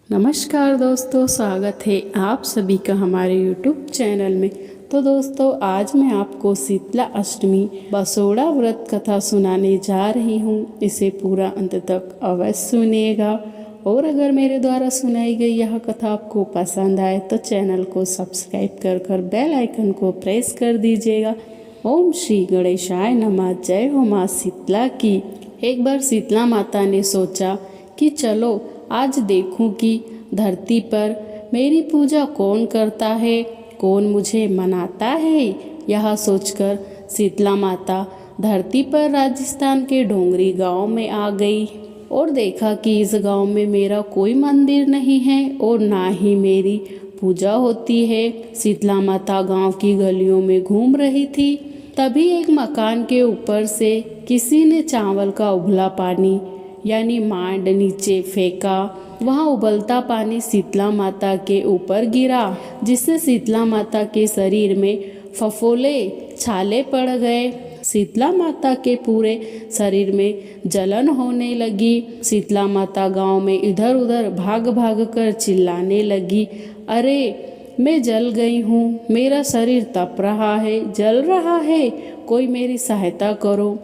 नमस्कार दोस्तों, स्वागत है आप सभी का हमारे YouTube चैनल में। तो दोस्तों, आज मैं आपको शीतला अष्टमी बसोड़ा व्रत कथा सुनाने जा रही हूँ। इसे पूरा अंत तक अवश्य सुनिएगा। और अगर मेरे द्वारा सुनाई गई यह कथा आपको पसंद आए तो चैनल को सब्सक्राइब कर बेल आइकन को प्रेस कर दीजिएगा। ओम श्री गणेशाय नमः। जय हो माँ शीतला की। एक बार शीतला माता ने सोचा कि चलो आज देखूं कि धरती पर मेरी पूजा कौन करता है, कौन मुझे मनाता है। यह सोचकर शीतला माता धरती पर राजस्थान के डोंगरी गांव में आ गई और देखा कि इस गांव में मेरा कोई मंदिर नहीं है और ना ही मेरी पूजा होती है। शीतला माता गांव की गलियों में घूम रही थी, तभी एक मकान के ऊपर से किसी ने चावल का उबला पानी यानी मांड नीचे फेंका। वहाँ उबलता पानी शीतला माता के ऊपर गिरा, जिससे शीतला माता के शरीर में फफोले छाले पड़ गए। शीतला माता के पूरे शरीर में जलन होने लगी। शीतला माता गांव में इधर उधर भाग भाग कर चिल्लाने लगी, अरे मैं जल गई हूँ, मेरा शरीर तप रहा है, जल रहा है, कोई मेरी सहायता करो।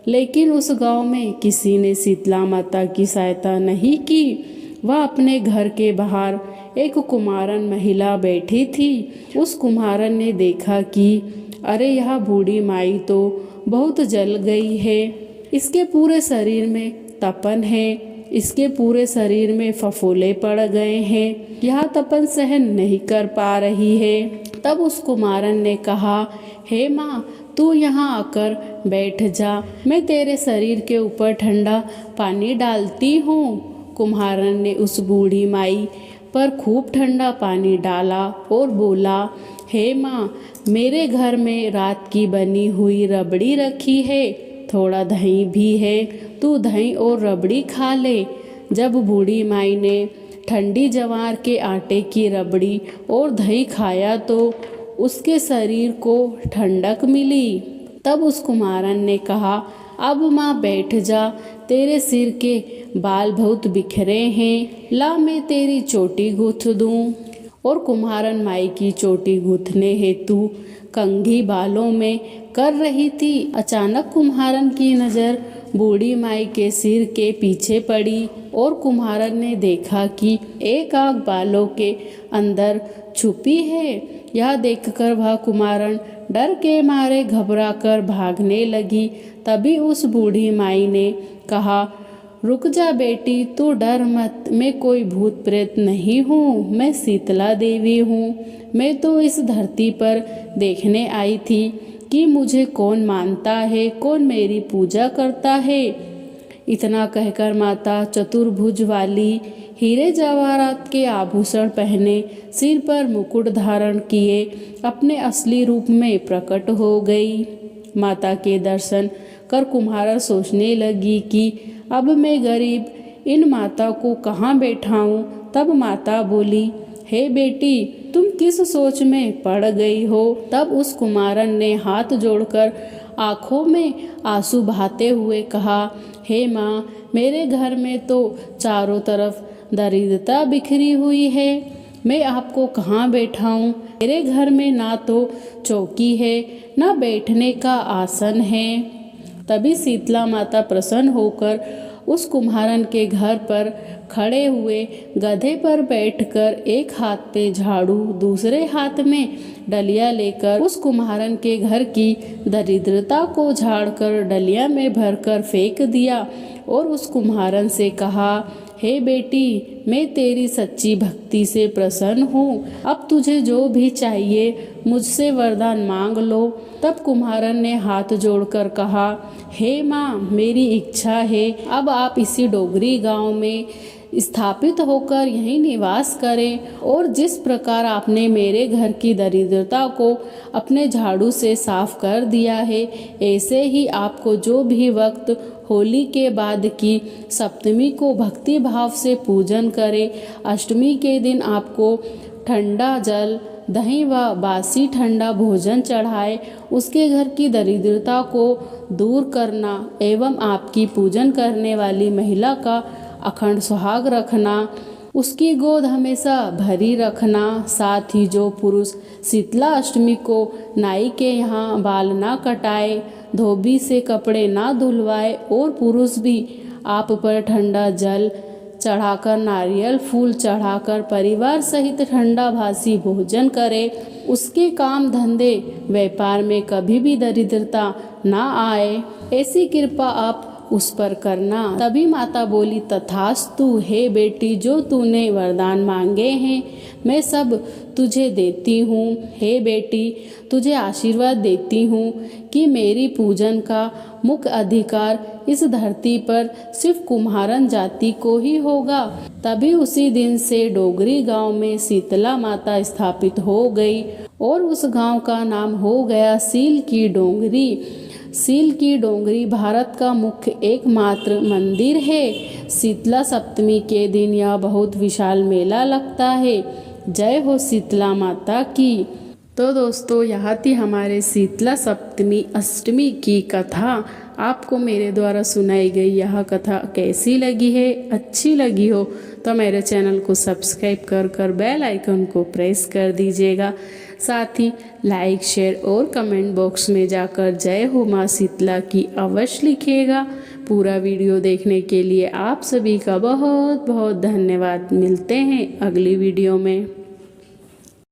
लेकिन उस गांव में किसी ने शीतला माता की सहायता नहीं की। वह अपने घर के बाहर एक कुमारन महिला बैठी थी। उस कुम्हारन ने देखा कि अरे यह बूढ़ी माई तो बहुत जल गई है, इसके पूरे शरीर में तपन है, इसके पूरे शरीर में फफोले पड़ गए हैं, यह तपन सहन नहीं कर पा रही है। तब उस कुमारन ने कहा, हे माँ, तू यहाँ आकर बैठ जा, मैं तेरे शरीर के ऊपर ठंडा पानी डालती हूँ। कुम्हारन ने उस बूढ़ी माई पर खूब ठंडा पानी डाला और बोला, हे माँ, मेरे घर में रात की बनी हुई रबड़ी रखी है, थोड़ा दही भी है, तू दही और रबड़ी खा ले। जब बूढ़ी माई ने ठंडी जवार के आटे की रबड़ी और दही खाया तो उसके शरीर को ठंडक मिली। तब उस कुमारन ने कहा, अब माँ बैठ जा, तेरे सिर के बाल बहुत बिखरे हैं, ला मैं तेरी चोटी गूँथ दूँ। और कुम्हारन माई की चोटी गूँथने हेतु कंघी बालों में कर रही थी। अचानक कुम्हारन की नज़र बूढ़ी माई के सिर के पीछे पड़ी और कुम्हारन ने देखा कि एक आग बालों के अंदर छुपी है। यह देखकर वह कुम्हारन डर के मारे घबराकर भागने लगी। तभी उस बूढ़ी माई ने कहा, रुक जा बेटी, तू डर मत, मैं कोई भूत प्रेत नहीं हूँ, मैं शीतला देवी हूँ। मैं तो इस धरती पर देखने आई थी कि मुझे कौन मानता है, कौन मेरी पूजा करता है। इतना कहकर माता चतुर्भुज वाली, हीरे जवाहरात के आभूषण पहने, सिर पर मुकुट धारण किए अपने असली रूप में प्रकट हो गई। माता के दर्शन कर कुम्हार सोचने लगी कि अब मैं गरीब इन माता को कहाँ बैठाऊं। तब माता बोली, हे बेटी, तुम किस सोच में पड़ गई हो। तब उस कुमारन ने हाथ जोड़कर आँखों में आंसू बहाते हुए कहा, हे माँ, मेरे घर में तो चारों तरफ दरिद्रता बिखरी हुई है, मैं आपको कहाँ बैठाऊं। मेरे घर में ना तो चौकी है, ना बैठने का आसन है। तभी शीतला माता प्रसन्न होकर उस कुम्हारन के घर पर खड़े हुए गधे पर बैठकर एक हाथ पे झाड़ू, दूसरे हाथ में डलिया लेकर उस कुम्हारन के घर की दरिद्रता को झाड़कर डलिया में भरकर फेंक दिया और उस कुम्हारन से कहा, हे बेटी, मैं तेरी सच्ची भक्ति से प्रसन्न हूँ, अब तुझे जो भी चाहिए मुझसे वरदान मांग लो। तब कुम्हारन ने हाथ जोड़कर कहा, हे माँ, मेरी इच्छा है अब आप इसी डोगरी गांव में स्थापित होकर यहीं निवास करें और जिस प्रकार आपने मेरे घर की दरिद्रता को अपने झाड़ू से साफ कर दिया है, ऐसे ही आपको जो भी वक्त होली के बाद की सप्तमी को भक्ति भाव से पूजन करें, अष्टमी के दिन आपको ठंडा जल, दही व बासी ठंडा भोजन चढ़ाए, उसके घर की दरिद्रता को दूर करना एवं आपकी पूजन करने वाली महिला का अखंड सुहाग रखना। उसकी गोद हमेशा भरी रखना। साथ ही जो पुरुष शीतला अष्टमी को नाई के यहाँ बाल ना कटाए, धोबी से कपड़े ना धुलवाए और पुरुष भी आप पर ठंडा जल चढ़ाकर, नारियल फूल चढ़ाकर परिवार सहित ठंडा भासी भोजन करे, उसके काम धंधे व्यापार में कभी भी दरिद्रता ना आए, ऐसी कृपा आप उस पर करना। तभी माता बोली, तथास्तु। हे बेटी, जो तूने वरदान मांगे हैं मैं सब तुझे देती हूँ। हे बेटी, तुझे आशीर्वाद देती हूँ कि मेरी पूजन का मुख्य अधिकार इस धरती पर सिर्फ कुम्हारन जाति को ही होगा। तभी उसी दिन से डोगरी गांव में शीतला माता स्थापित हो गई और उस गांव का नाम हो गया सील की डोंगरी। सील की डोंगरी भारत का मुख्य एकमात्र मंदिर है। शीतला सप्तमी के दिन यह बहुत विशाल मेला लगता है। जय हो शीतला माता की। तो दोस्तों, यहाँ थी हमारे शीतला सप्तमी अष्टमी की कथा। आपको मेरे द्वारा सुनाई गई यह कथा कैसी लगी है? अच्छी लगी हो तो मेरे चैनल को सब्सक्राइब कर बेल आइकन को प्रेस कर दीजिएगा। साथ ही लाइक, शेयर और कमेंट बॉक्स में जाकर जय हो माँ शीतला की अवश्य लिखिएगा। पूरा वीडियो देखने के लिए आप सभी का बहुत बहुत धन्यवाद। मिलते हैं अगली वीडियो में।